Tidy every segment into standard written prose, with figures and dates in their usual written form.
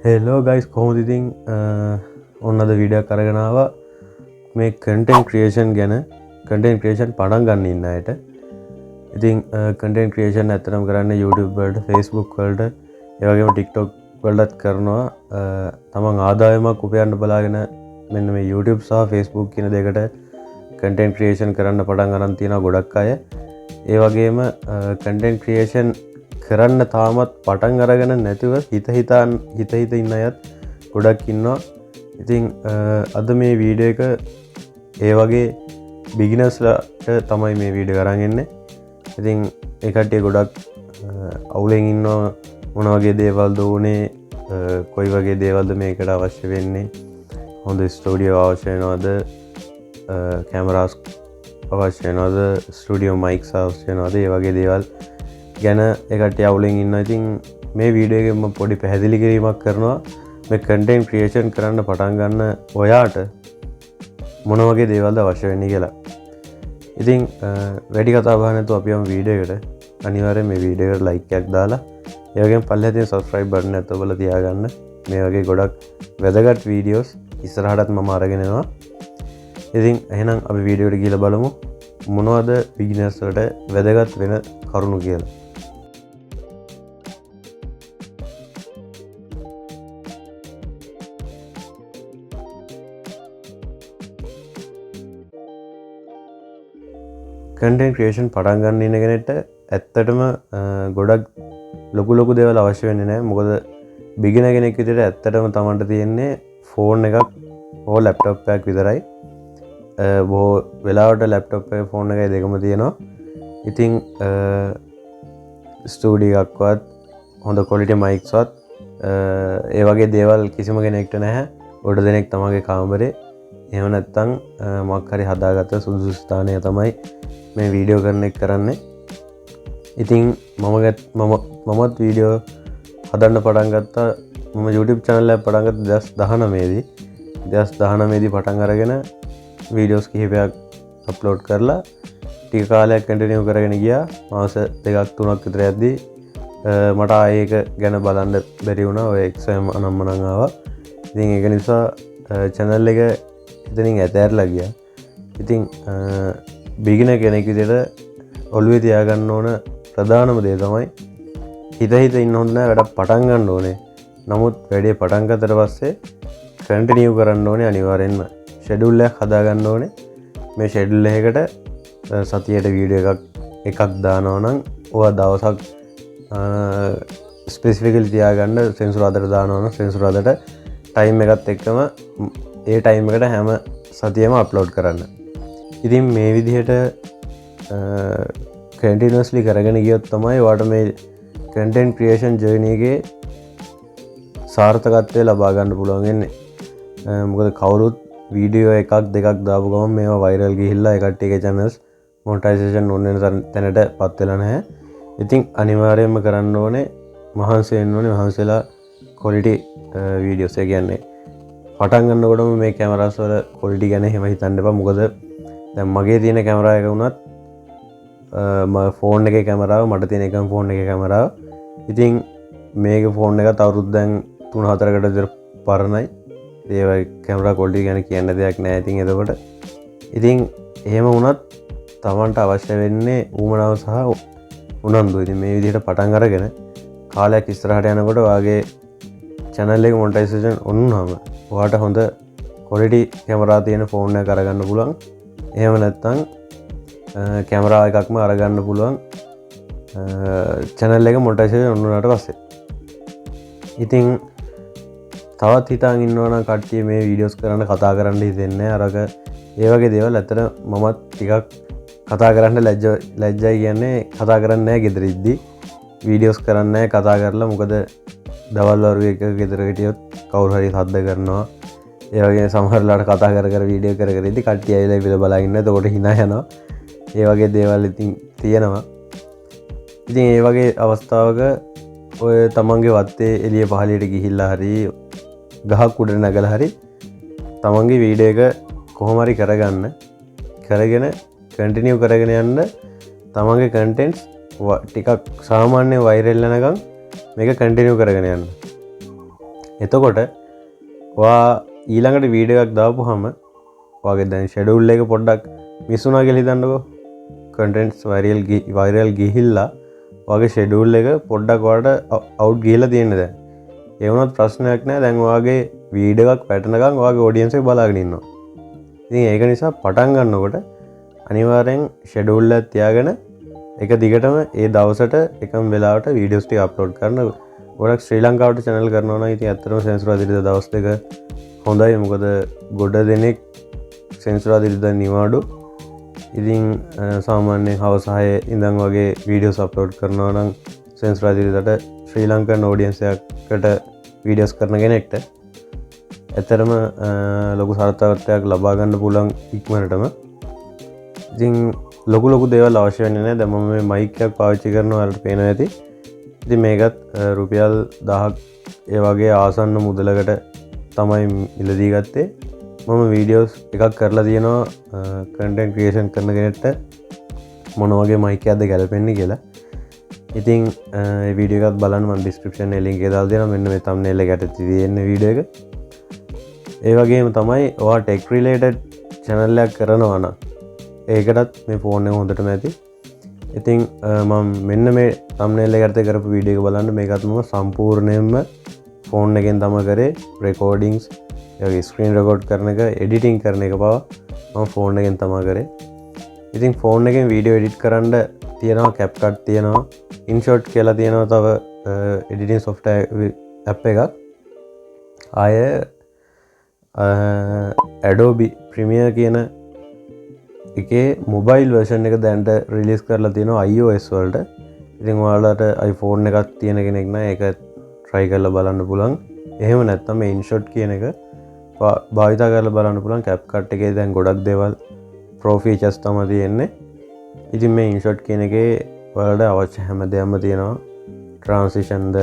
Hello guys කොහොමද ඉතින් ඔන්නද video කරගෙන ආවා මේ කන්ටෙන්ට් ක්‍රියේෂන් ගැන කන්ටෙන්ට් ක්‍රියේෂන් පටන් ගන්න ඉන්න අයට ඉතින් කන්ටෙන්ට් ක්‍රියේෂන් ඇත්තටම කරන්නේ YouTube වලට Facebook වලට ඒ වගේම TikTok වලටත් කරනවා තමන් ආදායමක් උපයන්න බලාගෙන මෙන්න මේ YouTube සහ Facebook කියන දෙකට කන්ටෙන්ට් ක්‍රියේෂන් කරන්න පටන් ගන්න තියෙනවා ගොඩක් අය ඒ වගේම කන්ටෙන්ට් ක්‍රියේෂන් කරන්න තාමත් පටන් අරගෙන නැතිව හිත ඉන්න අයත් ගොඩක් ඉන්නවා. ඉතින් අද මේ වීඩියෝ එක ඒ වගේ බිගිනර්ස්ලාට තමයි මේ වීඩියෝ අරන් එන්නේ. ඉතින් ඒ කට්ටිය ගොඩක් අවුලෙන් ඉන්නවා මොන වගේ දේවල්ද ඕනේ කොයි වගේ දේවල්ද මේකට අවශ්‍ය වෙන්නේ හොඳ ස්ටුඩියෝ අවශ්‍ය වෙනවද කැමරාස් අවශ්‍ය වෙනවද ස්ටුඩියෝ මයික්ස් අවශ්‍ය වෙනවද ඒ වගේ දේවල් ගැන එකට අවුලෙන් ඉන්න. ඉතින් මේ වීඩියෝ එකෙන් මම පොඩි පැහැදිලි කිරීමක් කරනවා මේ කන්ටෙන්ට් ක්‍රියේෂන් කරන්න පටන් ගන්න ඔයාට මොන වගේ දේවල්ද අවශ්‍ය වෙන්නේ කියලා. ඉතින් වැඩි කතා බහ නැතුව අපි යමු වීඩියෝ එකට. අනිවාර්යෙන් මේ වීඩියෝ එකට ලයික් එකක් දාලා ඒ වගේම පල්ලෙහා තියෙන subscribe button එක ඔබලා තියාගන්න. මේ වගේ ගොඩක් වැදගත් වීඩියෝස් ඉස්සරහටත් මම අරගෙන එනවා. ඉතින් එහෙනම් අපි වීඩියෝ එකට ගිහලා බලමු මොනවද බිග්නර්ස් වලට වැදගත් වෙන කරුණු කියලා. කන්ටෙන්ට් ක්‍රියේෂන් පටන් ගන්න ඉන්න කෙනෙක්ට ඇත්තටම ගොඩක් ලොකු දේවල් අවශ්‍ය වෙන්නේ නැහැ. මොකද බිගිනර් කෙනෙක් විදිහට ඇත්තටම තමන්ට තියෙන්නේ ෆෝන් එකක් හෝ ලැප්ටොප් එකක් විතරයි. බොහෝ වෙලාවට ලැප්ටොප් එක ෆෝන් එකයි දෙකම තියෙනවා. ඉතින් ස්ටුඩියෝ එකක්වත් හොඳ ක්වොලිටි මයික්ස්වත් ඒ වගේ දේවල් කිසිම කෙනෙක්ට නැහැ. ගොඩ දෙනෙක් තමන්ගේ කාමරේ එහෙම නැත්නම් මොකක් හරි හදාගත්ත සුදුසු ස්ථානය තමයි මේ වීඩියෝ කරන එක කරන්නේ. ඉතින් මමත් වීඩියෝ හදන්න පටන් ගත්තා. මම YouTube channel එක පටන් ගත්තා 2019 දී. 2019 දී පටන් අරගෙන වීඩියෝස් කිහිපයක් අප්ලෝඩ් කරලා ටික කාලයක් කන්ටිනියු කරගෙන ගියා. මාස 2ක් 3ක් විතර යද්දී මට ආයේ ඒක ගැන බලන්න බැරි වුණා. ඔය එක්සෑම් අනම්මනම් ආවා. ඉතින් ඒක නිසා channel එක එතනින් ඇතෑරලා ගියා. ඉතින් බිගිනර් කෙනෙක් විදිහට ඔළුවේ තියාගන්න ඕන ප්‍රධානම දේ තමයි හිත ඉන්න හොඳ නෑ වැඩ පටන් ගන්න ඕනේ. නමුත් වැඩේ පටන් ගත්තට පස්සේ කන්ටිනියු කරන්න ඕනේ අනිවාර්යෙන්ම. ෂෙඩියුල් එකක් හදා ගන්න ඕනේ. මේ ෂෙඩියුල් එකකට සතියට වීඩියෝ එකක් දානවා නම් ඔයා දවසක් ස්පෙસિෆිකලි තියාගන්න. සෙන්සුරාදාට දානවා නම් සෙන්සුරාදාට ටයිම් එකත් එක්කම ඒ ටයිම් එකට හැම සතියෙම අප්ලෝඩ් කරන්න. ඉතින් මේ විදිහට කන්ටිනියස්ලි කරගෙන ගියොත් තමයි ඔයාට මේ කන්ටෙන්ට් ක්‍රියේෂන් ජර්නි එකේ සාර්ථකත්වය ලබා ගන්න පුළුවන් වෙන්නේ. මොකද කවුරුත් වීඩියෝ එකක් දෙකක් දාපු ගමන් මේවා වයිරල් ගිහිල්ලා ඒ කට්ටියගේ channels මොනිටයිසේෂන් ඕන වෙන තැනට පත් වෙලා නැහැ. ඉතින් අනිවාර්යයෙන්ම කරන්න ඕනේ මහන්සි වෙන්න ඕනේ. මහන්සිලා ක්වොලිටි වීඩියෝස් ඒ කියන්නේ පටන් ගන්නකොටම මේ කැමරාස් වල ක්වොලිටි ගැන එහෙම හිතන්න එපා. මොකද දැන් මගේ තියෙන කැමරා එක වුණත් ෆෝන් එකේ කැමරාව මට තියෙන එකම ෆෝන් එකේ කැමරාව. ඉතින් මේක ෆෝන් එකත් අවුරුද්දෙන් 3-4කට විතර පරණයි. ඒ වගේ කැමරා ක්වොලිටි ගැන කියන්න දෙයක් නැහැ. ඉතින් එතකොට ඉතින් එහෙම වුණත් Tamanට අවශ්‍ය වෙන්නේ ඌමනාව සහ උනන්දුව. ඉතින් මේ විදිහට පටන් අරගෙන කාලයක් ඉස්සරහට යනකොට ඔයාගේ channel එක මොනිටයිසේෂන් වුණාම ඔයාට හොඳ ක්වොලිටි කැමරා තියෙන ෆෝන් එකක් අරගන්න පුළුවන්. එහෙම නැත්නම් කැමරා එකක්ම අරගන්න පුළුවන් channel එක මොනිටයිසේෂන් වුණාට පස්සේ. ඉතින් තවත් හිතාගෙන ඉන්නවා නම් කට්ටිය මේ වීඩියෝස් කරන්න කතා කරන්න හිතෙන්නේ අරක ඒ වගේ දේවල්. ඇත්තට මමත් ටිකක් කතා කරන්න ලැජ්ජයි කියන්නේ කතා කරන්නේ නැහැ ගෙදර ඉද්දි. වීඩියෝස් කරන්නේ නැහැ කතා කරලා. මොකද දවල් වරු එක ගෙදර හිටියොත් කවුරු හරි සද්ද කරනවා. ඒ වගේ සමහර වෙලාවට කතා කර වීඩියෝ කර ඉද්දි කට්ටිය ඇවිල්ලා ඉතින් බලලා ඉන්න. එතකොට hina යනවා. ඒ වගේ දේවල් ඉතින් තියෙනවා. ඉතින් ඒ වගේ අවස්ථාවක ඔය තමන්ගේ වත්තේ එළිය පහළියට ගිහිල්ලා හරි ගහක් උඩ නැගලා හරි තමන්ගේ වීඩියෝ එක කොහොම හරි කරගෙන කන්ටිනියු කරගෙන යන්න තමන්ගේ කන්ටෙන්ට්ස් ටිකක් සාමාන්‍ය වයිරල් වෙනකම් මේක කන්ටිනියු කරගෙන යන්න. එතකොට ඔයා ඊළඟට වීඩියෝ එකක් දාපුවාම ඔයාගේ දැන් ෂෙඩියුල් එක පොඩ්ඩක් මිස් වුණා කියලා හිතන්නකෝ. කන්ටෙන්ට්ස් වයිරල් ගිහිල්ලා ඔයාගේ ෂෙඩියුල් එක පොඩ්ඩක් ඔයාලට අවුට් ගිහිල්ලා තියෙන දැන්. ඒ වුණත් ප්‍රශ්නයක් නැහැ. දැන් ඔයාගේ වීඩියෝ එකක් වැටෙනකන් ඔයාගේ ඔඩියන්ස් එක බලාගෙන ඉන්නවා. ඉතින් ඒක නිසා පටන් ගන්නකොට අනිවාර්යෙන් ෂෙඩියුල් එක තියාගෙන එක දිගටම ඒ දවසට එකම වෙලාවට වීඩියෝස් ටික අප්ලෝඩ් කරන්න. ගොඩක් ශ්‍රී ලංකාවට channel කරනවා නම් ඉතින් ඇත්තටම සෙන්සුරාදා දවස් දෙක හොඳයි. මොකද ගොඩ දෙනෙක් සෙන්සුරාදා නිවාඩු. ඉතින් සාමාන්‍යයෙන් හවස 6 ඉඳන් වගේ වීඩියෝස් අප්ලෝඩ් කරනවා නම් සෙන්සුරාදාට ශ්‍රී ලංකන් ඔඩියන්ස් එකකට වීඩියෝස් කරන කෙනෙක්ට ඇත්තටම ලොකු සාර්ථකත්වයක් ලබා ගන්න පුළුවන් ඉක්මනටම. ඉතින් ලොකු දේවල් අවශ්‍ය වෙන්නේ නැහැ. දැන් මම මේ මයික් එකක් පාවිච්චි කරනවා ඔයාලට පේනවා ඇති. ඉතින් මේකත් රුපියල් 1000ක් ඒ වගේ ආසන්න මුදලකට තමයි මිලදී ගත්තේ. මම වීඩියෝස් එකක් කරලා තියෙනවා කන්ටෙන්ට් ක්‍රියේෂන් කරන කෙනෙක්ට මොන වගේ මයික් එකක්ද ගැලපෙන්නේ කියලා. ඉතින් මේ වීඩියෝ එකත් බලන්න මම ඩිස්ක්‍රිප්ෂන් එකේ ලින්ක් එක දාලා දෙනවා. මෙන්න මේ thumbnail එකට තියෙන වීඩියෝ එක. ඒ වගේම තමයි ඔයා ටෙක් රිලේටඩ් channel එකක් කරනවා නම් ඒකටත් මේ ෆෝන් එක හොඳටම ඇති. ඉතින් මම මෙන්න මේ thumbnail එකට කරපු වීඩියෝ එක බලන්න. මේකත් මම සම්පූර්ණයෙන්ම ෆෝන් එකෙන් තමයි කරේ. රෙකෝඩින්ග්ස් ස්ක්‍රීන් රෙකෝඩ් කරන එක එඩිටිං කරන එක පවා මම ෆෝන් එකෙන් තමයි කරේ. ඉතින් ෆෝන් එකෙන් වීඩියෝ එඩිට් කරන්න තියෙනවා CapCut තියෙනවා InShot කියලා තියෙනවා තව එඩිටිං software app එකක්. ආය Adobe Premiere කියන එකේ මොබයිල් version එක දැන්ට රිලීස් කරලා තියෙනවා iOS වලට. ඉතින් ඔයාලට iPhone එකක් තියෙන කෙනෙක් නම් ඒක try කරලා බලන්න පුළුවන්. එහෙම නැත්නම් මේ InShot කියන එක භාවිතා කරලා බලන්න පුළුවන්. CapCut එකේ දැන් ගොඩක් දේවල් pro features තමයි තියෙන්නේ. ඉතින් මේ InShot කියන එකේ ඔයාලට අවශ්‍ය හැම දෙයක්ම තියෙනවා. transition ද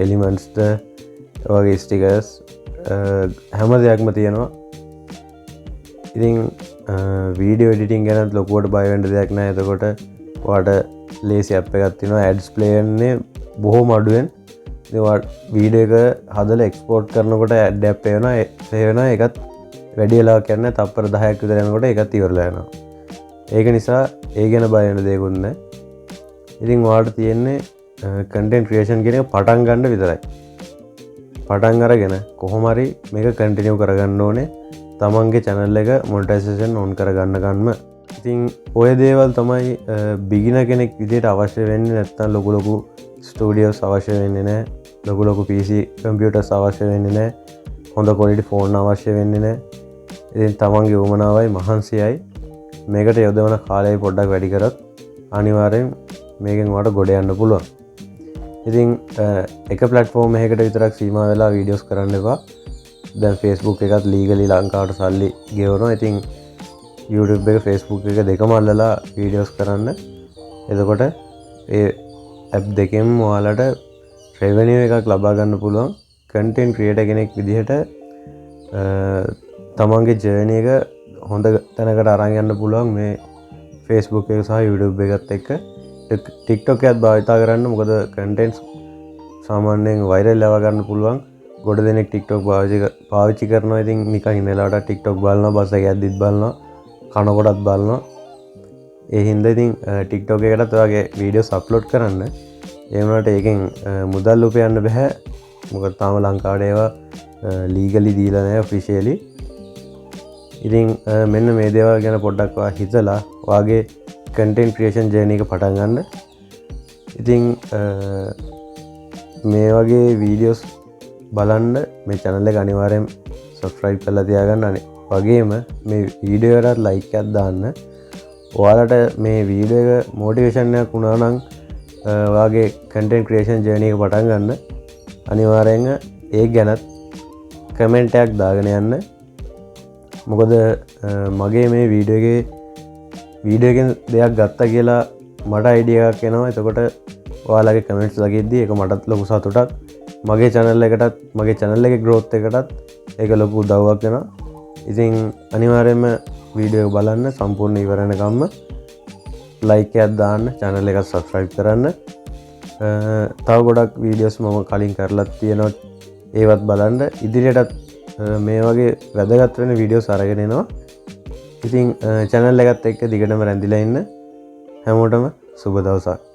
elements ද වගේ stickers හැම දෙයක්ම තියෙනවා. ඉතින් වීඩියෝ එඩිටිං ගැන ලොකුවට බය වෙන්න දෙයක් නැහැ. එතකොට ඔයාලට ලේසි app එකක් තියෙනවා. ads play වෙන්නේ බොහොම අඩුවෙන්. වීඩියෝ එක හදලා එක්ස්පෝර්ට් කරනකොට ඇඩ් ඇප් වෙනවා. ඒ වෙනවා ඒකත් වැඩි වෙලාවක් යන්නේ තප්පර 10ක් විතර යනකොට ඒකත් ඉවරලා යනවා. ඒක නිසා ඒ ගැන බය වෙන දෙයක්වත් නැහැ. ඉතින් ඔයාලට තියෙන්නේ කන්ටෙන්ට් ක්‍රියේෂන් කියන එක පටන් ගන්න විතරයි. පටන් අරගෙන කොහොම හරි මේක කන්ටිනියු කරගන්න ඕනේ. තමන්ගේ channel එක මොනිටයිසේෂන් on කරගන්න ගන්නම. ඉතින් ඔය දේවල් තමයි බිගිනර් කෙනෙක් විදිහට අවශ්‍ය වෙන්නේ. නැත්නම් ලොකු ස්ටුඩියෝස් අවශ්‍ය වෙන්නේ නැහැ. ලොකු PC කම්පියුටර්ස් අවශ්‍ය වෙන්නේ නැහැ. හොඳ quality ෆෝන් අවශ්‍ය වෙන්නේ නැහැ. ඉතින් තමන්ගේ උවමනාවයි මහන්සියයි මේකට යොදවන කාලය පොඩ්ඩක් වැඩි කරත් අනිවාර්යෙන් මේකෙන් ඔයාලට ගොඩ යන්න පුළුවන්. ඉතින් එක platform එකකට විතරක් සීමා වෙලා වීඩියෝස් කරන්න එපා. දැන් Facebook එකත් legally ලංකාවට සල්ලි ගෙවනවා. ඉතින් YouTube එක Facebook එක දෙකම අල්ලලා වීඩියෝස් කරන්න. එතකොට ඒ app දෙකෙන් ඔයාලට revenue එකක් ලබා ගන්න පුළුවන්. content creator කෙනෙක් විදිහට තමන්ගේ journey එක හොඳ තැනකට අරන් යන්න පුළුවන් මේ Facebook එක සහ YouTube එකත් එක්ක. TikTok එකත් භාවිතා කරන්න. මොකද contents සාමාන්‍යයෙන් viral ලවා ගන්න පුළුවන්. ගොඩ දෙනෙක් TikTok පාවිච්චි කරනවා. ඉතින් නිකන් ඉන්නලාට TikTok බලනවා, බස් එකේ යද්දිත් බලනවා, කනකොටත් බලනවා. ඒ හින්දා ඉතින් TikTok එකටත් ඔයාගේ වීඩියෝස් අප්ලෝඩ් කරන්න. ඒ වුණාට ඒකෙන් මුදල් උපයන්න බෑ. මොකද තාම ලංකාවේ ඒවා ලීගලි දීලා නැහැ ඔෆිෂියලි. ඉතින් මෙන්න මේ දේවල් ගැන පොඩ්ඩක් ඔයා හිතලා ඔයාගේ කන්ටෙන්ට් ක්‍රියේෂන් ජර්නි එක පටන් ගන්න. ඉතින් මේ වගේ වීඩියෝස් බලන්න මේ channel එක අනිවාර්යෙන් subscribe කරලා තියාගන්න. වගේම මේ වීඩියෝ එකට like එකක් දාන්න. ඔයාලට මේ වීඩියෝ එක මොටිවේෂන් එකක් වුණා නම් ඔයාගේ කන්ටෙන්ට් ක්‍රියේෂන් ජර්නි එක පටන් ගන්න. අනිවාර්යෙන් ඒ ගැනත් කමෙන්ට් එකක් දාගෙන යන්න. මොකද මගේ මේ වීඩියෝ එකෙන් දෙයක් ගත්තා කියලා මට අයිඩියා එකක් එනවා. එතකොට ඔයාලගේ කමෙන්ට්ස් ලගිද්දී ඒක මටත් ලොකු සතුටක්. මගේ channel එකටත් මගේ channel එකේ growth එකටත් ඒක ලොකු උදව්වක් වෙනවා. ඉතින් අනිවාර්යයෙන්ම වීඩියෝ එක බලන්න. සම්පූර්ණ ඉවර වෙනකම්ම like එකක් දාන්න, channel එක subscribe කරන්න. තව ගොඩක් වීඩියෝස් මම කලින් කරලා තියෙනවා ඒවත් බලන්න ඉදිරියටත් මේ වගේ වැදගත් වෙන වීඩියෝස් අරගෙන එනවා. ඉතින් channel එකත් එක්ක දිගටම රැඳිලා ඉන්න. හැමෝටම සුබ දවසක්.